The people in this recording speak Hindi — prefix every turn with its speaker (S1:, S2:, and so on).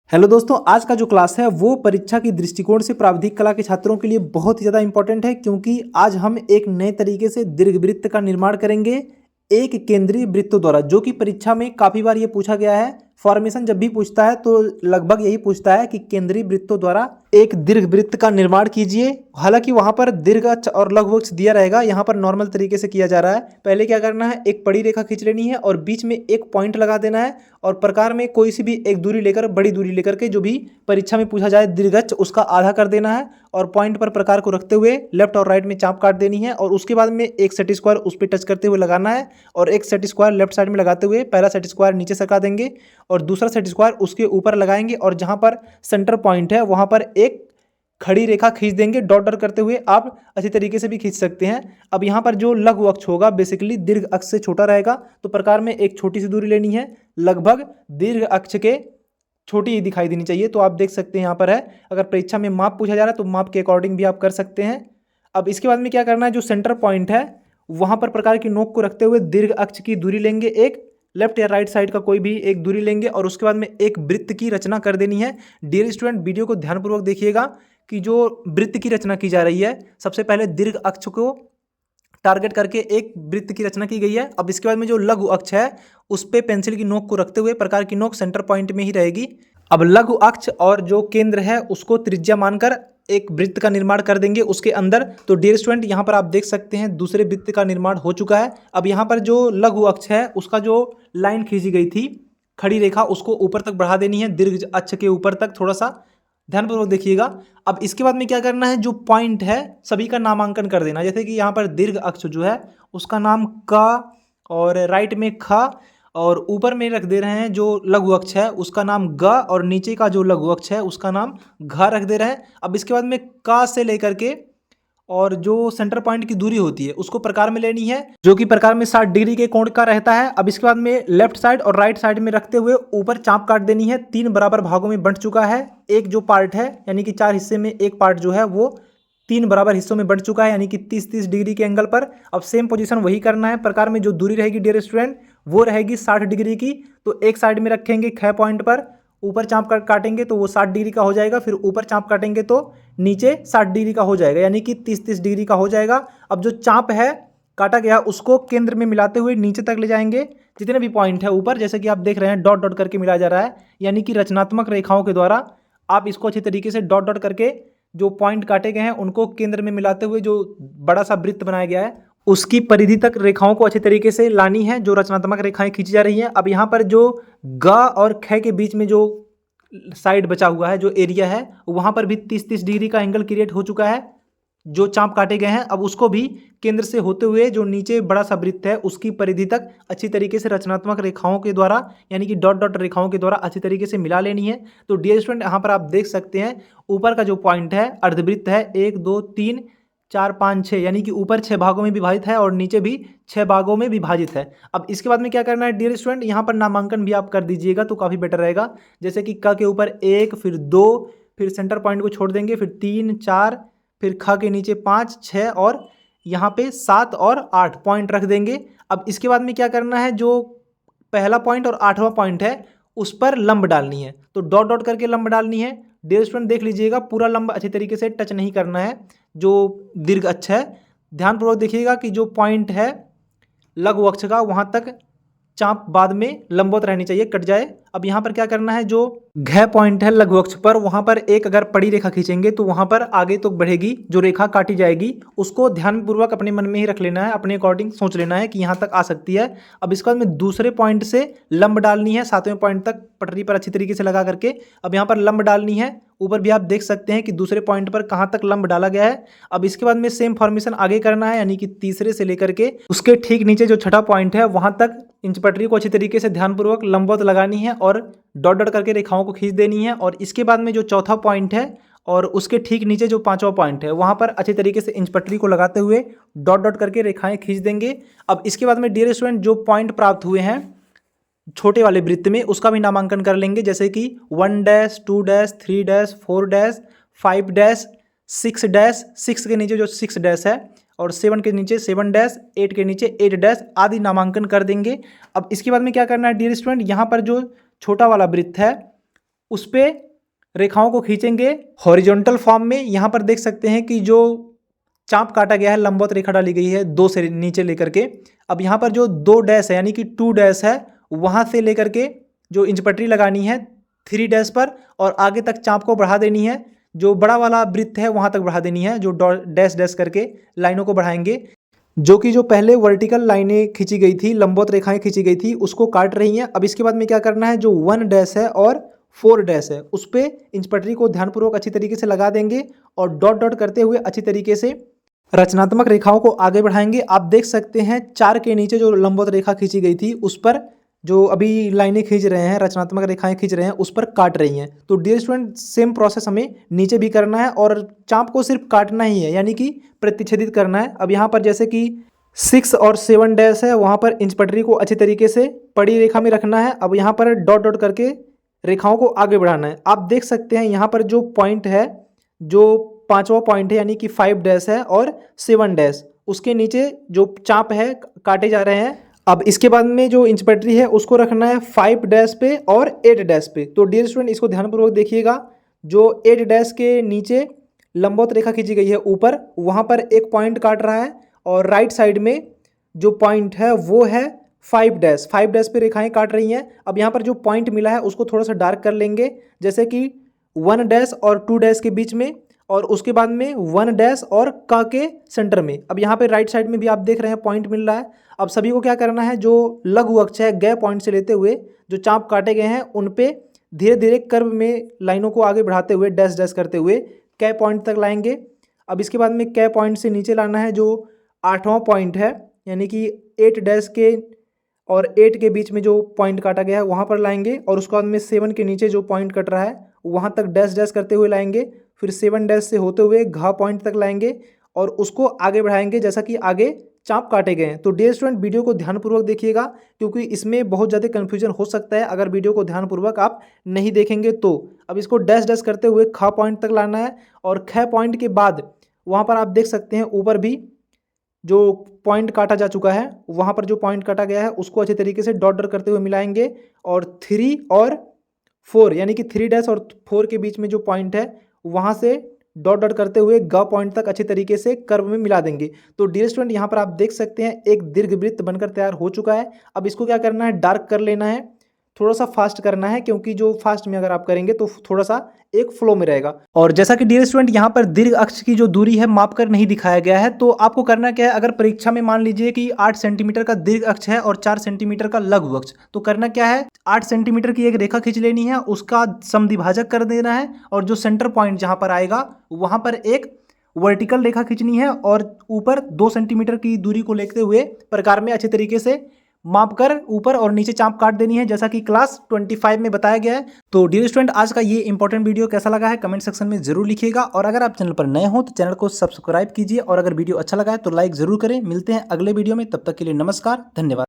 S1: हेलो दोस्तों, आज का जो क्लास है वो परीक्षा की दृष्टिकोण से प्राविधिक कला के छात्रों के लिए बहुत ही ज़्यादा इंपॉर्टेंट है, क्योंकि आज हम एक नए तरीके से दीर्घवृत्त का निर्माण करेंगे एक केंद्रीय वृत्तों द्वारा, जो कि परीक्षा में काफ़ी बार ये पूछा गया है। फॉर्मेशन जब भी पूछता है तो लगभग यही पूछता है कि केंद्रीय वृत्तों द्वारा एक दीर्घवृत्त का निर्माण कीजिए। हालांकि वहां पर दीर्घ अक्ष और लघु अक्ष दिया रहेगा, यहाँ पर नॉर्मल तरीके से किया जा रहा है। पहले क्या करना है, एक बड़ी रेखा खींच लेनी है और बीच में एक पॉइंट लगा देना है और प्रकार में कोई सी भी एक दूरी लेकर, बड़ी दूरी लेकर के, जो भी परीक्षा में पूछा जाए दीर्घच, उसका आधा कर देना है और पॉइंट पर प्रकार को रखते हुए लेफ्ट और राइट में चाप काट देनी है। और उसके बाद में एक सेट स्क्वायर उस पर टच करते हुए लगाना है और एक सेट स्क्वायर लेफ्ट साइड में लगाते हुए पहला सेट स्क्वायर नीचे सरका देंगे और दूसरा सेट स्क्वायर उसके ऊपर लगाएंगे और जहां पर सेंटर पॉइंट है वहां पर एक खड़ी रेखा खींच देंगे डॉट डॉट करते हुए। आप अच्छी तरीके से भी खींच सकते हैं। अब यहाँ पर जो लघु अक्ष होगा बेसिकली दीर्घ अक्ष से छोटा रहेगा, तो प्रकार में एक छोटी सी दूरी लेनी है, लगभग दीर्घ अक्ष के छोटी ही दिखाई देनी चाहिए। तो आप देख सकते हैं यहाँ पर है, अगर परीक्षा में माप पूछा जा रहा है तो माप के अकॉर्डिंग भी आप कर सकते हैं। अब इसके बाद में क्या करना है, जो सेंटर पॉइंट है वहाँ पर प्रकार की नोक को रखते हुए दीर्घ अक्ष की दूरी लेंगे, एक लेफ्ट या राइट साइड का कोई भी एक दूरी लेंगे और उसके बाद में एक वृत्त की रचना कर देनी है। डियर स्टूडेंट, वीडियो को ध्यानपूर्वक देखिएगा कि जो वृत्त की रचना की जा रही है, सबसे पहले दीर्घ अक्ष को टारगेट करके एक वृत्त की रचना की गई है। अब इसके बाद में जो लघु अक्ष है उस पे पेंसिल की नोक को रखते हुए प्रकार की नोक सेंटर पॉइंट में ही रहेगी। अब लघु अक्ष और जो केंद्र है उसको त्रिज्या मानकर एक वृत्त का निर्माण कर देंगे उसके अंदर। तो डियर स्टूडेंट, यहाँ पर आप देख सकते हैं दूसरे वृत्त का निर्माण हो चुका है। अब यहाँ पर जो लघु अक्ष है उसका जो लाइन खींची गई थी खड़ी रेखा, उसको ऊपर तक बढ़ा देनी है, दीर्घ अक्ष के ऊपर तक, थोड़ा सा ध्यानपूर्वक देखिएगा। अब इसके बाद में क्या करना है, जो पॉइंट है सभी का नामांकन कर देना। जैसे कि यहाँ पर दीर्घ अक्ष जो है उसका नाम क और राइट में ख और ऊपर में रख दे रहे हैं जो लघु अक्ष है उसका नाम ग और नीचे का जो लघु अक्ष है उसका नाम घ रख दे रहे हैं। अब इसके बाद में क से लेकर के और जो सेंटर पॉइंट की दूरी होती है उसको प्रकार में लेनी है, जो कि प्रकार में 60 डिग्री के कोण का रहता है। अब इसके बाद में लेफ्ट साइड और राइट साइड में रखते हुए ऊपर चाप काट देनी है। 3 बराबर भागों में बंट चुका है। एक जो पार्ट है यानी कि 4 हिस्से में एक पार्ट जो है वो 3 बराबर हिस्सों में बंट चुका है, यानी कि 30-30 डिग्री के एंगल पर। अब सेम पोजीशन वही करना है। प्रकार में जो दूरी रहेगी डियर स्टूडेंट वो रहेगी 60 डिग्री की। तो एक साइड में रखेंगे ख पॉइंट पर, ऊपर चाप काटेंगे तो वो 60 डिग्री का हो जाएगा, फिर ऊपर चाप काटेंगे तो नीचे 60 डिग्री का हो जाएगा, यानी कि 30-30 डिग्री का हो जाएगा। अब जो चाप है काटा गया उसको केंद्र में मिलाते हुए नीचे तक ले जाएंगे। जितने भी पॉइंट है ऊपर, जैसे कि आप देख रहे हैं डॉट डॉट करके मिलाया जा रहा है, यानी कि रचनात्मक रेखाओं के द्वारा आप इसको अच्छी तरीके से डॉट डॉट करके जो पॉइंट काटे गए हैं उनको केंद्र में मिलाते हुए जो बड़ा सा वृत्त बनाया गया है उसकी परिधि तक रेखाओं को अच्छे तरीके से लानी है, जो रचनात्मक रेखाएं खींची जा रही हैं। अब यहाँ पर जो ग और ख के बीच में जो साइड बचा हुआ है, जो एरिया है, वहाँ पर भी 30-30 डिग्री का एंगल क्रिएट हो चुका है। जो चाप काटे गए हैं अब उसको भी केंद्र से होते हुए जो नीचे बड़ा सा वृत्त है उसकी परिधि तक अच्छी तरीके से रचनात्मक रेखाओं के द्वारा, यानी कि डॉट डॉट रेखाओं के द्वारा अच्छी तरीके से मिला लेनी है। तो डियर स्टूडेंट, यहाँ पर आप देख सकते हैं ऊपर का जो पॉइंट है अर्धवृत्त है, 1 2 3 4 5 6, यानी कि ऊपर 6 भागों में विभाजित है और नीचे भी 6 भागों में विभाजित है। अब इसके बाद में क्या करना है डियर स्टूडेंट, यहाँ पर नामांकन भी आप कर दीजिएगा तो काफ़ी बेटर रहेगा। जैसे कि क के ऊपर 1, फिर 2, फिर सेंटर पॉइंट को छोड़ देंगे, फिर 3 4, फिर ख के नीचे 5 6 और यहाँ पे 7 और 8 पॉइंट रख देंगे। अब इसके बाद में क्या करना है, जो पहला पॉइंट और 8वां पॉइंट है उस पर लंब डालनी है, तो डॉट डॉट करके लंब डालनी है। डियर स्टूडेंट देख लीजिएगा, पूरा लंब अच्छी तरीके से टच नहीं करना है जो दीर्घ अक्ष है। ध्यानपूर्वक देखिएगा कि जो पॉइंट है लघु अक्ष का वहाँ तक चाप बाद में लंबवत रहनी चाहिए, कट जाए। अब यहाँ पर क्या करना है, जो घ पॉइंट है लघु अक्ष पर वहाँ पर एक अगर बड़ी रेखा खींचेंगे तो वहाँ पर आगे तो बढ़ेगी, जो रेखा काटी जाएगी उसको ध्यानपूर्वक अपने मन में ही रख लेना है, अपने अकॉर्डिंग सोच लेना है कि यहाँ तक आ सकती है। अब इसके बाद में दूसरे पॉइंट से लंब डालनी है 7वें पॉइंट तक पटरी पर अच्छी तरीके से लगा करके। अब यहाँ पर लंब डालनी है, ऊपर भी आप देख सकते हैं कि दूसरे पॉइंट पर कहाँ तक लंब डाला गया है। अब इसके बाद में सेम फॉर्मेशन आगे करना है, यानी कि तीसरे से लेकर के उसके ठीक नीचे जो छठा पॉइंट है वहाँ तक इंच पटरी को अच्छी तरीके से ध्यानपूर्वक लंबवत लगानी है और डॉट डॉट करके रेखाओं को खींच देनी है। और इसके बाद में जो चौथा पॉइंट है और उसके ठीक नीचे जो 5वां पॉइंट है वहाँ पर अच्छी तरीके से इंच पटरी को लगाते हुए डॉट डॉट करके रेखाएं खींच देंगे। अब इसके बाद में डियर स्टूडेंट जो पॉइंट प्राप्त हुए हैं छोटे वाले वृत्त में उसका भी नामांकन कर लेंगे, जैसे कि 1 dash 2 dash 3 dash 4 dash 5 dash 6 dash, 6 के नीचे जो 6 डैश है और 7 के नीचे 7 डैश, 8 के नीचे 8 डैश आदि नामांकन कर देंगे। अब इसके बाद में क्या करना है डियर स्टूडेंट, यहाँ पर जो छोटा वाला वृत्त है उस पर रेखाओं को खींचेंगे हॉरिजॉन्टल फॉर्म में। यहाँ पर देख सकते हैं कि जो चाप काटा गया है, लंबवत रेखा डाली गई है 2 से नीचे लेकर के। अब यहाँ पर जो 2 डैश है यानी कि 2 डैश है, वहाँ से लेकर के जो इंच पटरी लगानी है 3 डैश पर और आगे तक चाप को बढ़ा देनी है। जो बड़ा वाला वृत्त है वहाँ तक बढ़ा देनी है, जो डैश डैश करके लाइनों को बढ़ाएंगे। जो कि जो पहले वर्टिकल लाइनें खींची गई थी, लंबवत रेखाएं खींची गई थी, उसको काट रही हैं। अब इसके बाद में क्या करना है, जो 1 डैश है और 4 डैश है उस पर इंच पटरी को ध्यानपूर्वक अच्छी तरीके से लगा देंगे और डॉट डॉट करते हुए अच्छी तरीके से रचनात्मक रेखाओं को आगे बढ़ाएंगे। आप देख सकते हैं 4 के नीचे जो लंबवत रेखा खींची गई थी उस पर जो अभी लाइनें खींच रहे हैं, रचनात्मक रेखाएं खींच रहे हैं, उस पर काट रही हैं। तो डियर स्टूडेंट, सेम प्रोसेस हमें नीचे भी करना है और चाप को सिर्फ काटना ही है, यानी कि प्रतिच्छेदित करना है। अब यहाँ पर जैसे कि 6 और 7 डैश है, वहाँ पर इंच पटरी को अच्छी तरीके से पड़ी रेखा में रखना है। अब यहाँ पर डॉट डॉट करके रेखाओं को आगे बढ़ाना है। आप देख सकते हैं यहाँ पर जो पॉइंट है, जो 5वां पॉइंट है यानी कि 5 डैश है और 7 डैश, उसके नीचे जो चाप है काटे जा रहे हैं। अब इसके बाद में जो इंच पटरी है उसको रखना है 5 डैश पे और 8 डैश पे। तो डियर स्टूडेंट, इसको ध्यानपूर्वक देखिएगा। जो 8 डैश के नीचे लंबवत रेखा खींची गई है ऊपर, वहाँ पर एक पॉइंट काट रहा है और राइट साइड में जो पॉइंट है वो है 5 डैश। 5 डैश पे रेखाएं काट रही हैं। अब यहाँ पर जो पॉइंट मिला है उसको थोड़ा सा डार्क कर लेंगे, जैसे कि 1 डैश और 2 डैश के बीच में, और उसके बाद में 1 डैश और क के सेंटर में। अब यहाँ पे राइट साइड में भी आप देख रहे हैं पॉइंट मिल रहा है। अब सभी को क्या करना है, जो लघु अक्ष है गै पॉइंट से लेते हुए जो चाप काटे गए हैं उन पे धीरे धीरे कर्व में लाइनों को आगे बढ़ाते हुए डैश डैश करते हुए कै पॉइंट तक लाएंगे। अब इसके बाद में कै पॉइंट से नीचे लाना है जो 8वां पॉइंट है, यानी कि 8 डैश के और 8 के बीच में जो पॉइंट काटा गया है वहाँ पर लाएंगे, और उसके बाद में 7 के नीचे जो पॉइंट कट रहा है वहाँ तक डैश डैश करते हुए लाएंगे। फिर 7 डैश से होते हुए घा पॉइंट तक लाएंगे और उसको आगे बढ़ाएंगे जैसा कि आगे चाप काटे गए हैं। तो डियर स्टूडेंट, वीडियो को ध्यानपूर्वक देखिएगा क्योंकि इसमें बहुत ज़्यादा कन्फ्यूजन हो सकता है अगर वीडियो को ध्यानपूर्वक आप नहीं देखेंगे तो। अब इसको डैश डैश करते हुए खा पॉइंट तक लाना है और ख पॉइंट के बाद वहाँ पर आप देख सकते हैं ऊपर भी जो पॉइंट काटा जा चुका है, वहाँ पर जो पॉइंट काटा गया है उसको अच्छे तरीके से डॉट डॉट करते हुए मिलाएंगे और 3 और 4 यानी कि 3 डैश और 4 के बीच में जो पॉइंट है वहाँ से डॉट डॉट करते हुए ग पॉइंट तक अच्छे तरीके से कर्व में मिला देंगे। तो डियर स्टूडेंट, यहाँ पर आप देख सकते हैं एक दीर्घवृत्त बनकर तैयार हो चुका है। अब इसको क्या करना है, डार्क कर लेना है, थोड़ा सा फास्ट करना है क्योंकि जो फास्ट में अगर आप करेंगे तो थोड़ा सा एक फ्लो में रहेगा। और जैसा कि डियर स्टूडेंट यहाँ पर दीर्घ अक्ष की जो दूरी है माप कर नहीं दिखाया गया है, तो आपको करना क्या है, अगर परीक्षा में मान लीजिए कि 8 सेंटीमीटर का दीर्घ अक्ष है और 4 सेंटीमीटर का लघु अक्ष, तो करना क्या है, 8 सेंटीमीटर की एक रेखा खींच लेनी है, उसका समद्विभाजक कर देना है और जो सेंटर पॉइंट जहाँ पर आएगा वहाँ पर एक वर्टिकल रेखा खींचनी है और ऊपर 2 सेंटीमीटर की दूरी को लेते हुए प्रकार में अच्छे तरीके से माप कर ऊपर और नीचे चाप काट देनी है जैसा कि क्लास 25 में बताया गया है। तो डियर स्टूडेंट, आज का ये इंपॉर्टेंट वीडियो कैसा लगा है कमेंट सेक्शन में जरूर लिखिएगा, और अगर आप चैनल पर नए हो तो चैनल को सब्सक्राइब कीजिए, और अगर वीडियो अच्छा लगा है तो लाइक जरूर करें। मिलते हैं अगले वीडियो में, तब तक के लिए नमस्कार, धन्यवाद।